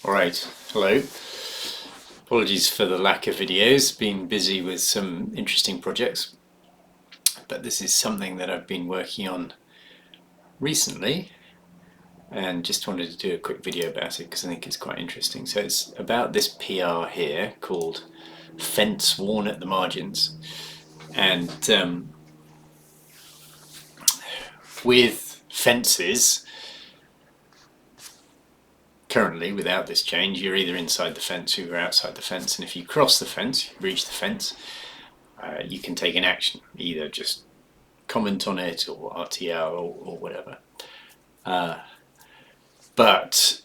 Alright, hello. Apologies for the lack of videos, been busy with some interesting projects, but this is something that I've been working on recently and just wanted to do a quick video about it because I think it's quite interesting. So it's about this PR here called Fence Worn at the Margins, and with fences currently, without this change, you're either inside the fence or you're outside the fence, and if you cross the fence, breach the fence, you can take an action, either just comment on it or RTL or whatever. But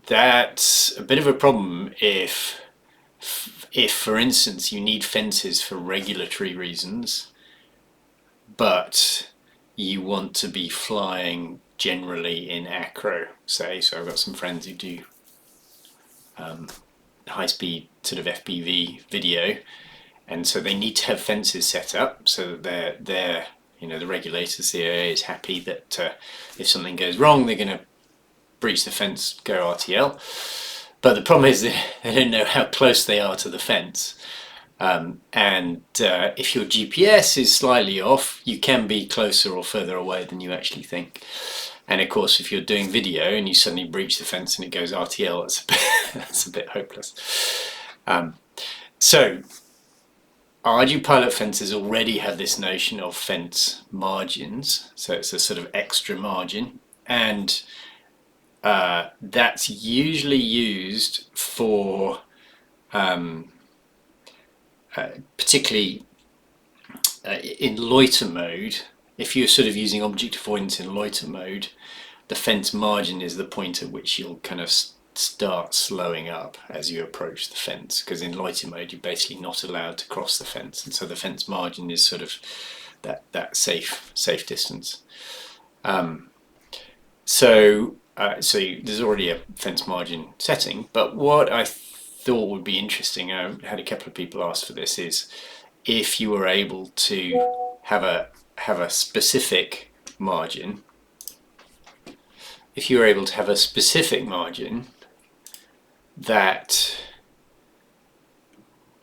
that's a bit of a problem if, for instance, you need fences for regulatory reasons, but you want to be flying generally in acro, say. So I've got some friends who do high-speed sort of FPV video, and so they need to have fences set up so that they're the regulator, CAA, is happy that if something goes wrong, they're going to breach the fence, go RTL. But the problem is they don't know how close they are to the fence. And if your GPS is slightly off, you can be closer or further away than you actually think. And of course, if you're doing video and you suddenly breach the fence and it goes RTL, that's a bit hopeless. So RGPilot fences already have this notion of fence margins, so it's a sort of extra margin, and that's usually used for particularly in loiter mode. If you're sort of using object avoidance in loiter mode, the fence margin is the point at which you'll kind of start slowing up as you approach the fence, because in loiter mode you're basically not allowed to cross the fence, and so the fence margin is sort of that safe distance. So there's already a fence margin setting, but what I thought would be interesting, I had a couple of people ask for this, is if you were able to have a specific margin. If you were able to have a specific margin that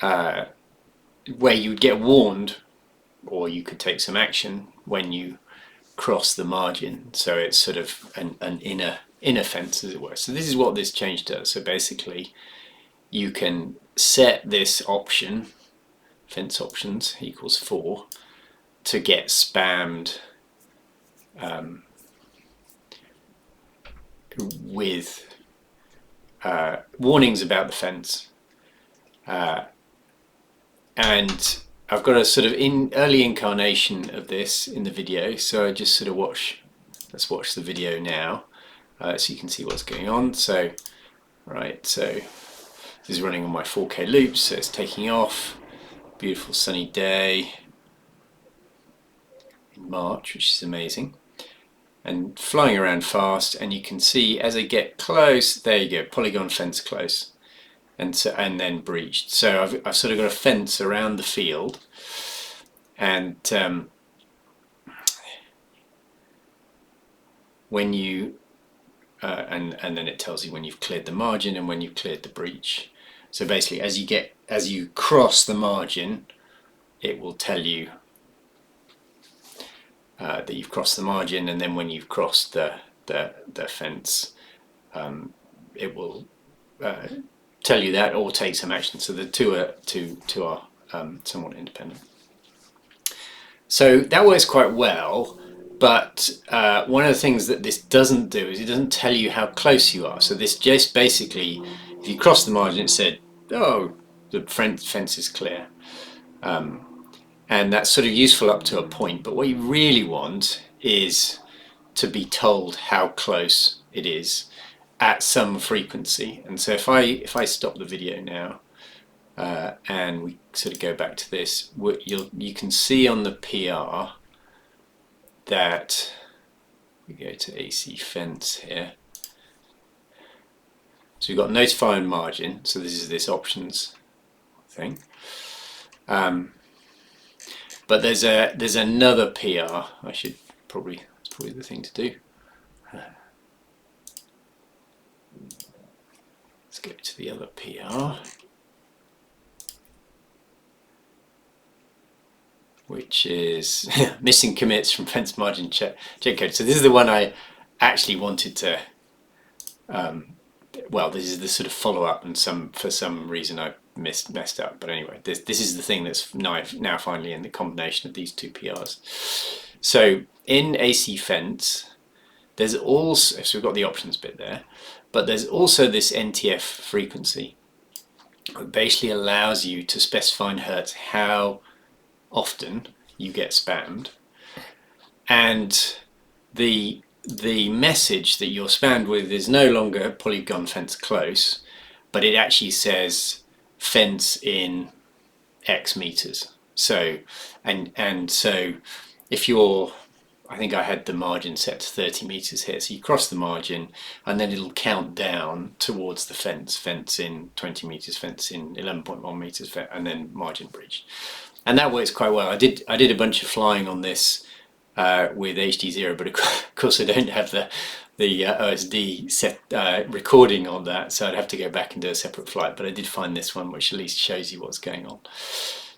where you would get warned, or you could take some action when you cross the margin, so it's sort of an inner fence, as it were. So this is what this change does. So basically you can set this option, fence options equals 4, to get spammed with warnings about the fence, and I've got a sort of early incarnation of this in the video, so I just sort of let's watch the video now, so you can see what's going on. So this is running on my 4K loops, so it's taking off. Beautiful sunny day in March, which is amazing, and flying around fast, and you can see as I get close, there you go, polygon fence close, and then breached. So I've sort of got a fence around the field, and when you and then it tells you when you've cleared the margin and when you've cleared the breach. So basically, as you cross the margin, it will tell you that you've crossed the margin, and then when you've crossed the fence, it will tell you that or take some action. So the two are somewhat independent. So that works quite well, but one of the things that this doesn't do is it doesn't tell you how close you are. So this just basically, if you cross the margin, it said, oh, the fence is clear. And that's sort of useful up to a point, but what you really want is to be told how close it is at some frequency. And so if I stop the video now and we sort of go back to this, you can see on the PR that we go to AC fence here. So we've got notify and margin. So this is this options thing. But there's another PR. It's probably the thing to do. go to the other PR, which is missing commits from fence margin check code. So this is the one I actually wanted to, well, this is the sort of follow-up, and for some reason I messed up. But anyway, this is the thing that's now finally in the combination of these two PRs. So in AC Fence, there's also, so we've got the options bit there, but there's also this NTF frequency. It basically allows you to specify in hertz how often you get spammed, and the message that you're spammed with is no longer polygon fence close, but it actually says fence in X meters. So and so if you're, I think I had the margin set to 30 meters here, so you cross the margin and then it'll count down towards the fence in 20 meters, fence in 11.1 meters, and then margin breached. And that works quite well. I did a bunch of flying on this with HD0, but of course I don't have the OSD set recording on that, so I'd have to go back and do a separate flight. But I did find this one, which at least shows you what's going on.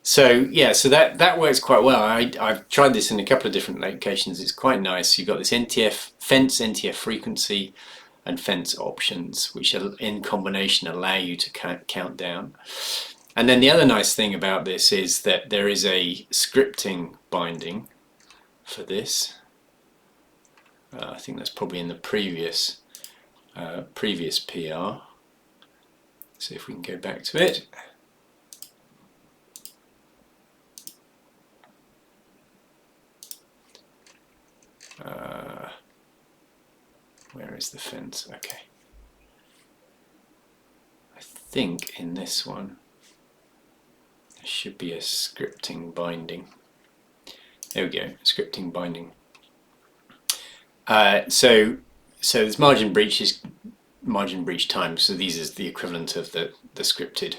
So yeah, so that works quite well. I've tried this in a couple of different locations. It's quite nice. You've got this fence NTF frequency and fence options, which in combination allow you to count down. And then the other nice thing about this is that there is a scripting binding for this. I think that's probably in the previous PR. So if we can go back to it. Where is the fence? Okay. I think in this one there should be a scripting binding. There we go, scripting binding. So there's margin breach time. So these is the equivalent of the scripted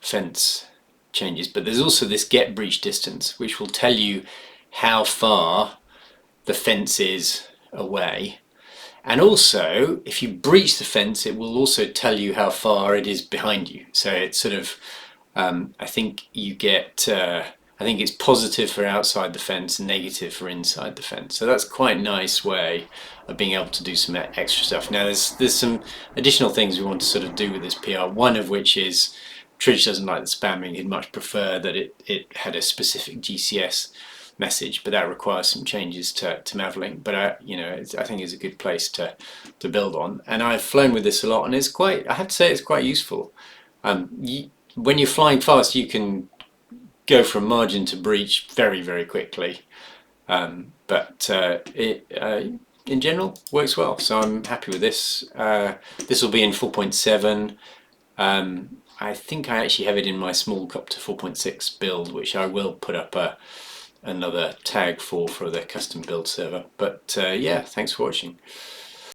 fence changes. But there's also this get breach distance, which will tell you how far the fence is away. And also, if you breach the fence, it will also tell you how far it is behind you. So it's sort of, I think you get, I think it's positive for outside the fence and negative for inside the fence. So that's quite a nice way of being able to do some extra stuff. Now there's some additional things we want to sort of do with this PR, one of which is Tridge doesn't like the spamming. He'd much prefer that it had a specific GCS message, but that requires some changes to Mavlink. But you know, I think it's a good place to build on. And I've flown with this a lot, and it's quite, I have to say, it's quite useful. When you're flying fast, you can go from margin to breach very, very quickly. But it in general works well, so I'm happy with this. This will be in 4.7. I think I actually have it in my small copter 4.6 build, which I will put up another tag for the custom build server. But yeah, thanks for watching.